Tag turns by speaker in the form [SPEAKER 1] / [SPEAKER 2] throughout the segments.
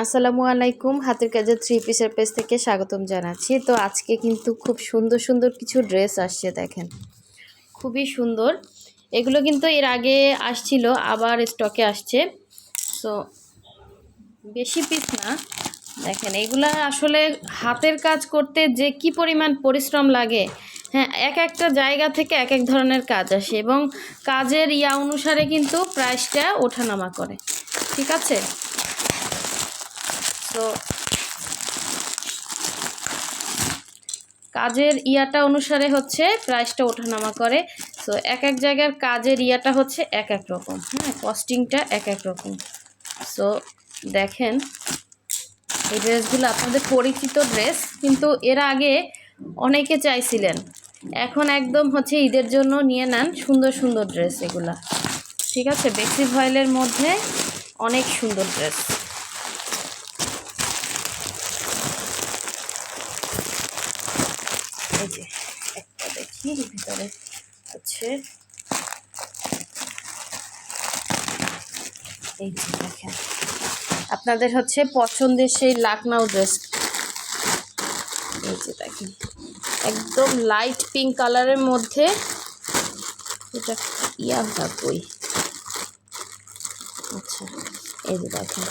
[SPEAKER 1] আসসালামু আলাইকুম, হাতের কাজের থ্রি পিসের পেজ থেকে স্বাগতম জানাচ্ছি। তো আজকে কিন্তু খুব সুন্দর সুন্দর কিছু ড্রেস আসছে, দেখেন খুবই সুন্দর। এগুলো কিন্তু এর আগে আসছিল, আবার স্টকে আসছে। তো বেশি পিস না, দেখেন এগুলা আসলে হাতের কাজ করতে যে কি পরিমাণ পরিশ্রম লাগে। হ্যাঁ, এক একটা জায়গা থেকে এক এক ধরনের কাজ আসে এবং কাজের অনুসারে কিন্তু প্রাইসটা ওঠানামা করে, ঠিক আছে। তো কাজের অনুসারে হচ্ছে প্রাইসটা ওঠানামা করে। তো এক এক জায়গার কাজের হচ্ছে এক এক রকম, হ্যাঁ, কস্টিংটা এক এক রকম। সো দেখেন এই ড্রেসগুলো আপনাদের পরিচিত ড্রেস, কিন্তু এর আগে অনেকে চাইছিলেন, এখন একদম হচ্ছে ঈদের জন্য নিয়ে নেন সুন্দর সুন্দর ড্রেস এগুলা, ঠিক আছে। বেক্সি ভয়েলের মধ্যে অনেক সুন্দর ড্রেস। এই যে একটা দেখি ভিতরে হচ্ছে, এই যে দেখেন আপনাদের হচ্ছে পছন্দের সেই লাকনাউ ড্রেস। এই যে দেখেন একদম লাইট পিঙ্ক কালারের মধ্যে, এটা কই, আচ্ছা এই যে দেখেন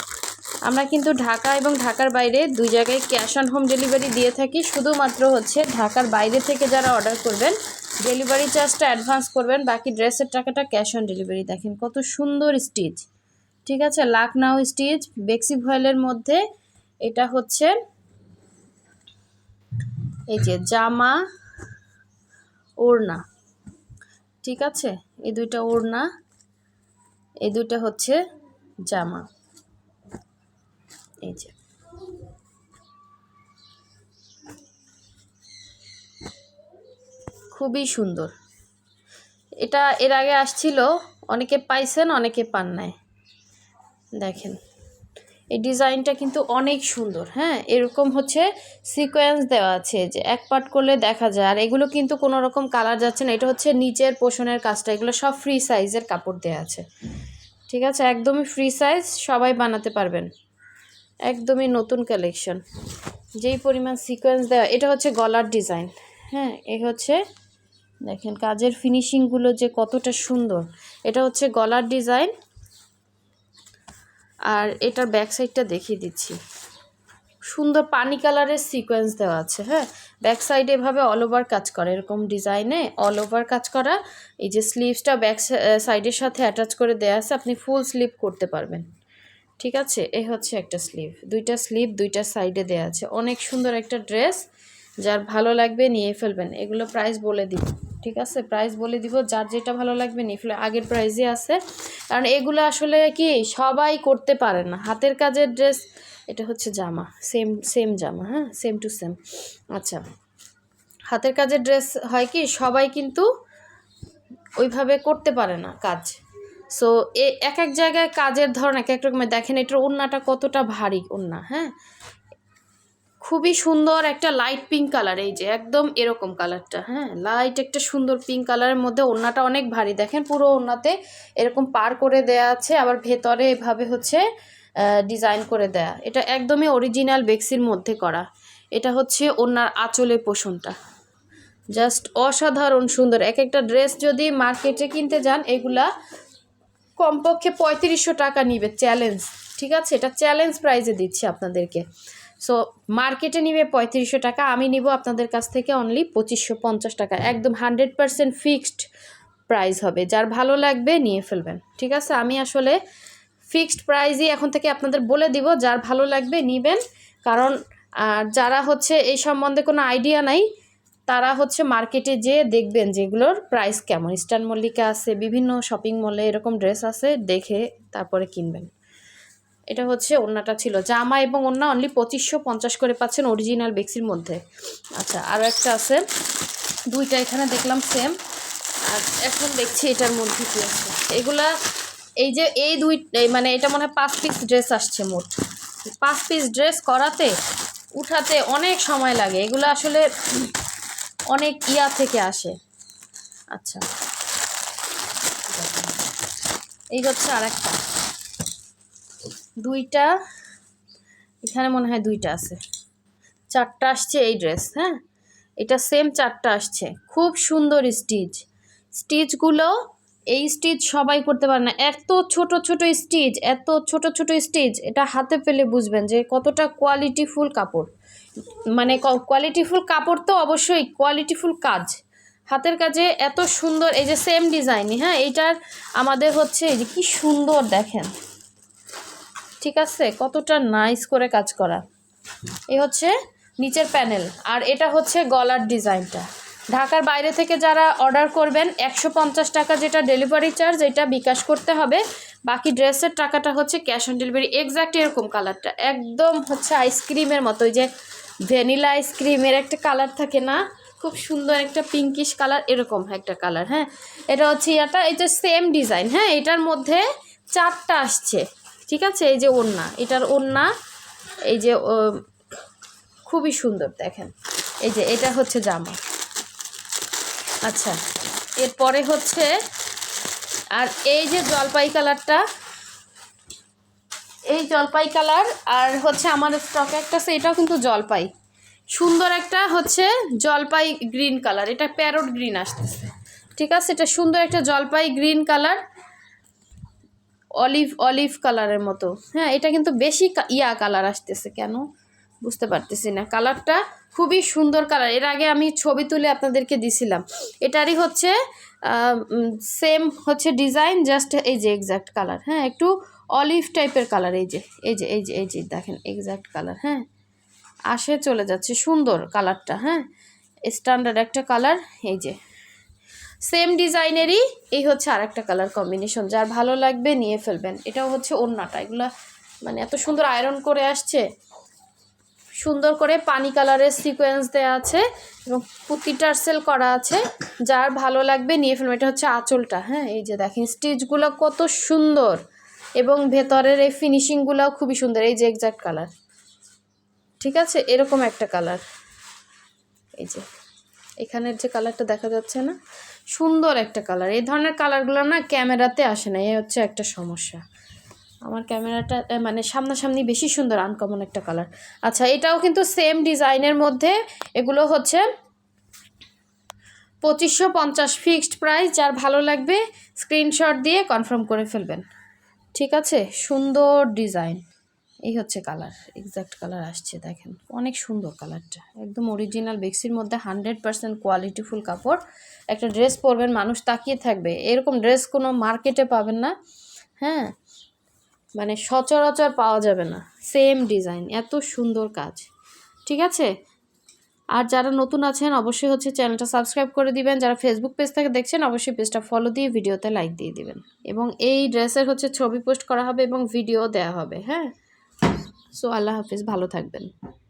[SPEAKER 1] আমরা কিন্তু ঢাকা এবং ঢাকার বাইরে দুই জায়গায় ক্যাশ অন হোম ডেলিভারি দিয়ে থাকি। শুধুমাত্র হচ্ছে ঢাকার বাইরে থেকে যারা অর্ডার করবেন ডেলিভারি চার্জটা অ্যাডভান্স করবেন, বাকি ড্রেসের টাকাটা ক্যাশ অন ডেলিভারি। দেখেন কত সুন্দর স্টিচ, ঠিক আছে, লাকনাউ স্টিচ বেক্সি ভয়েলের মধ্যে। এটা হচ্ছে এই যে জামা ওড়না, ঠিক আছে, এই দুইটা ওড়না, এই দুইটা হচ্ছে জামা। এই যে খুবই সুন্দর। এটা এর আগে আসছিল, অনেকে পাইছেন অনেকে পান নাই। দেখেন এই ডিজাইনটা কিন্তু অনেক সুন্দর, হ্যাঁ, এরকম হচ্ছে সিকোয়েন্স দেওয়া আছে যে এক পার্ট করলে দেখা যায়। আর এগুলো কিন্তু কোনো রকম কালার যাচ্ছে না, এটা হচ্ছে নিচের পোষণের কাজটা, এগুলো সব ফ্রি সাইজের কাপড় দেওয়া আছে, ঠিক আছে, একদমই ফ্রি সাইজ, সবাই বানাতে পারবেন, একদমই নতুন কালেকশন। যেই পরিমাণ সিকোয়েন্স দেওয়া, এটা হচ্ছে গলার ডিজাইন, হ্যাঁ, এই হচ্ছে দেখেন কাজের ফিনিশিংগুলো যে কতটা সুন্দর। এটা হচ্ছে গলার ডিজাইন, আর এটার ব্যাক সাইডটা দেখিয়ে দিচ্ছি, সুন্দর পানি কালারের সিকোয়েন্স দেওয়া আছে। হ্যাঁ, ব্যাক সাইডে এভাবে অল ওভার কাজ করা, এরকম ডিজাইনে অল ওভার কাজ করা। এই যে স্লিভসটা ব্যাক সাইডের সাথে অ্যাটাচ করে দেওয়া আছে, আপনি ফুল স্লিভ করতে পারবেন, ঠিক আছে। এই হচ্ছে একটা স্লিভ, দুইটা স্লিভ দুইটা সাইডে দেওয়া আছে, অনেক সুন্দর একটা ড্রেস। যার ভালো লাগবে নিয়ে ফেলবেন। এগুলো প্রাইস বলে দিব, ঠিক আছে, প্রাইস বলে দিব, যার যেটা ভালো লাগবে নিয়ে ফেলে। আগের প্রাইসই আছে, কারণ এগুলো আসলে কি সবাই করতে পারে না হাতের কাজের ড্রেস। এটা হচ্ছে জামা, সেম সেম জামা, হ্যাঁ, সেম টু সেম। আচ্ছা, হাতের কাজের ড্রেস হয় কি সবাই কিন্তু ওইভাবে করতে পারে না কাজ। সো এক এক জায়গায় কাজের ধরন এক এক রকমের। দেখেন এটার ওড়নাটা কতটা ভারী ওড়না, হ্যাঁ, খুবই সুন্দর একটা লাইট পিঙ্ক কালার, এই যে একদম এরকম কালারটা, হ্যাঁ, লাইট একটা সুন্দর পিঙ্ক কালারের মধ্যে ওড়নাটা অনেক ভারী। দেখেন পুরো ওড়নাতে এরকম পার করে দেয়া আছে, আবার ভেতরে এভাবে হচ্ছে ডিজাইন করে দেয়া। এটা একদমই অরিজিনাল বেক্সির মধ্যে করা। এটা হচ্ছে ওড়নার আঁচলের পোষণটা, জাস্ট অসাধারণ সুন্দর। এক একটা ড্রেস যদি মার্কেটে কিনতে যান এগুলা কমপক্ষে 3500 টাকা নিবে, চ্যালেঞ্জ, ঠিক আছে, এটা চ্যালেঞ্জ প্রাইজে দিচ্ছি আপনাদেরকে। সো মার্কেটে নিবে 3500 টাকা, আমি নিব আপনাদের কাছ থেকে অনলি 2550 টাকা, একদম 100% ফিক্সড প্রাইস হবে। যার ভালো লাগবে নিয়ে ফেলবেন, ঠিক আছে। আমি আসলে ফিক্সড প্রাইজই এখন থেকে আপনাদের বলে দিব, যার ভালো লাগবে নিবেন। কারণ যারা হচ্ছে এই সম্বন্ধে কোনো আইডিয়া নাই, তারা হচ্ছে মার্কেটে যেয়ে দেখবেন যেগুলোর প্রাইস কেমন। ইস্টার্ন মল্লিকা আছে, বিভিন্ন শপিং মলে এরকম ড্রেস আছে, দেখে তারপরে কিনবেন। এটা হচ্ছে ওড়নাটা ছিল, জামা এবং ওড়না অনলি 2550 করে পাচ্ছেন অরিজিনাল বেক্সির মধ্যে। আচ্ছা, আরও একটা আছে, দুইটা এখানে দেখলাম সেম। আর এখন দেখছি এটার মধ্যে কী আছে। এগুলা এই যে মানে এটা মনে হয় 5 পিস ড্রেস আসছে মোট। 5 পিস ড্রেস করাতে উঠাতে অনেক সময় লাগে, এগুলো আসলে অনেক থেকে আসে। আচ্ছা, এই হচ্ছে আর একটা, দুইটা এখানে মনে হয় 2টা আছে, 4টা আসছে এই ড্রেস। হ্যাঁ, এটা সেম 4টা আসছে। খুব সুন্দর স্টিচগুলো, এই স্টিচ সবাই করতে পারে না, এত ছোট ছোট স্টিচ, এত ছোট ছোট স্টিচ। এটা হাতে পেলে বুঝবেন যে কতটা কোয়ালিটিফুল কাপড়। মানে কোয়ালিটিফুল কাপড় তো অবশ্যই, কোয়ালিটিফুল কাজ, হাতের কাজে এত সুন্দর। এই যে সেম ডিজাইনই, হ্যাঁ, এইটার আমাদের হচ্ছে এই যে কি সুন্দর দেখেন, ঠিক আছে, কতটা নাইস করে কাজ করা। এই হচ্ছে নিচের প্যানেল, আর এটা হচ্ছে গলার ডিজাইনটা। ঢাকার বাইরে থেকে যারা অর্ডার করবেন 150 টাকা যেটা ডেলিভারি চার্জ, এটা বিকাশ করতে হবে। বাকি ড্রেসের টাকাটা হচ্ছে ক্যাশ অন ডেলিভারি। এক্স্যাক্ট এরকম কালারটা একদম হচ্ছে আইসক্রিমের মতো, ওই যে ভ্যানিলা আইসক্রিমের একটা কালার থাকে না, খুব সুন্দর একটা পিঙ্কিশ কালার, এরকম একটা কালার। হ্যাঁ, এটা হচ্ছে এটা সেম ডিজাইন। হ্যাঁ, এটার মধ্যে 4টা আসছে, ঠিক আছে। এই যে ওড়না, এটার ওড়না, এই যে খুবই সুন্দর দেখেন। এই যে এটা হচ্ছে জামা। আচ্ছা, এরপরে হচ্ছে, আর এই যে জলপাই কালারটা, এই জলপাই কালার, আর হচ্ছে আমাদের স্টকে একটা আছে, এটাও কিন্তু জলপাই, সুন্দর একটা হচ্ছে জলপাই গ্রিন কালার, এটা প্যারট গ্রিন আসতেছে, ঠিক আছে। এটা সুন্দর একটা জলপাই গ্রিন কালার, অলিভ কালারের মতো। হ্যাঁ, এটা কিন্তু বেশি কালার আসতেছে কেন বুঝতে পারতেছি না। কালারটা খুবই সুন্দর কালার, এর আগে আমি ছবি তুলে আপনাদেরকে দিছিলাম। এটারই হচ্ছে সেম হচ্ছে ডিজাইন, জাস্ট এই যে এক্স্যাক্ট কালার। হ্যাঁ, একটু অলিভ টাইপের কালার, এই যে দেখেন এক্স্যাক্ট কালার। হ্যাঁ, আসে চলে যাচ্ছে, সুন্দর কালারটা। হ্যাঁ, স্ট্যান্ডার্ড একটা কালার। এই যে সেম ডিজাইনেরই এই হচ্ছে আরেকটা কালার কম্বিনেশন, যার ভালো লাগবে নিয়ে ফেলবেন। এটাও হচ্ছে ওড়নাটা, এগুলো মানে এত সুন্দর আয়রন করে আসছে, সুন্দর করে পানি কালারের সিকোয়েন্স দেওয়া আছে এবং পুঁতি টার্সেল করা আছে, যার ভালো লাগবে নিয়ে ফেলবেন। এটা হচ্ছে আঁচলটা। হ্যাঁ, এই যে দেখেন স্টিচগুলো কত সুন্দর, এবং ভেতরের এই ফিনিশিংগুলোও খুবই সুন্দর। এই যে এক্স্যাক্ট কালার, ঠিক আছে, এরকম একটা কালার। এই যে এখানের যে কালারটা দেখা যাচ্ছে না, সুন্দর একটা কালার। এই ধরনের কালারগুলো না ক্যামেরাতে আসে না, এই হচ্ছে একটা সমস্যা। আমার ক্যামেরাটা মানে সামনাসামনি বেশি সুন্দর, আনকমন একটা কালার। আচ্ছা, এটাও কিন্তু সেম ডিজাইনের মধ্যে, এগুলো হচ্ছে 2550 ফিক্সড প্রাইস। যার ভালো লাগবে স্ক্রিনশট দিয়ে কনফার্ম করে ফেলবেন, ঠিক আছে। সুন্দর ডিজাইন, এই হচ্ছে কালার, এক্স্যাক্ট কালার আসছে দেখেন, অনেক সুন্দর কালারটা, একদম অরিজিনাল বেক্সির মধ্যে 100% কোয়ালিটিফুল কাপড়। একটা ড্রেস পরবেন মানুষ তাকিয়ে থাকবে, এরকম ড্রেস কোনো মার্কেটে পাবেন না। হ্যাঁ, মানে সচরাচর পাওয়া যাবে না, সেম ডিজাইন, এত সুন্দর কাজ, ঠিক আছে। আর যারা নতুন আছেন অবশ্যই হচ্ছে চ্যানেলটা সাবস্ক্রাইব করে দিবেন, যারা ফেসবুক পেজ থেকে দেখছেন অবশ্যই পেজটা ফলো দিয়ে ভিডিওতে লাইক দিয়ে দিবেন, এবং এই ড্রেসের হচ্ছে ছবি পোস্ট করা হবে এবং ভিডিও দেওয়া হবে। হ্যাঁ, সো আল্লাহ হাফিজ, ভালো থাকবেন।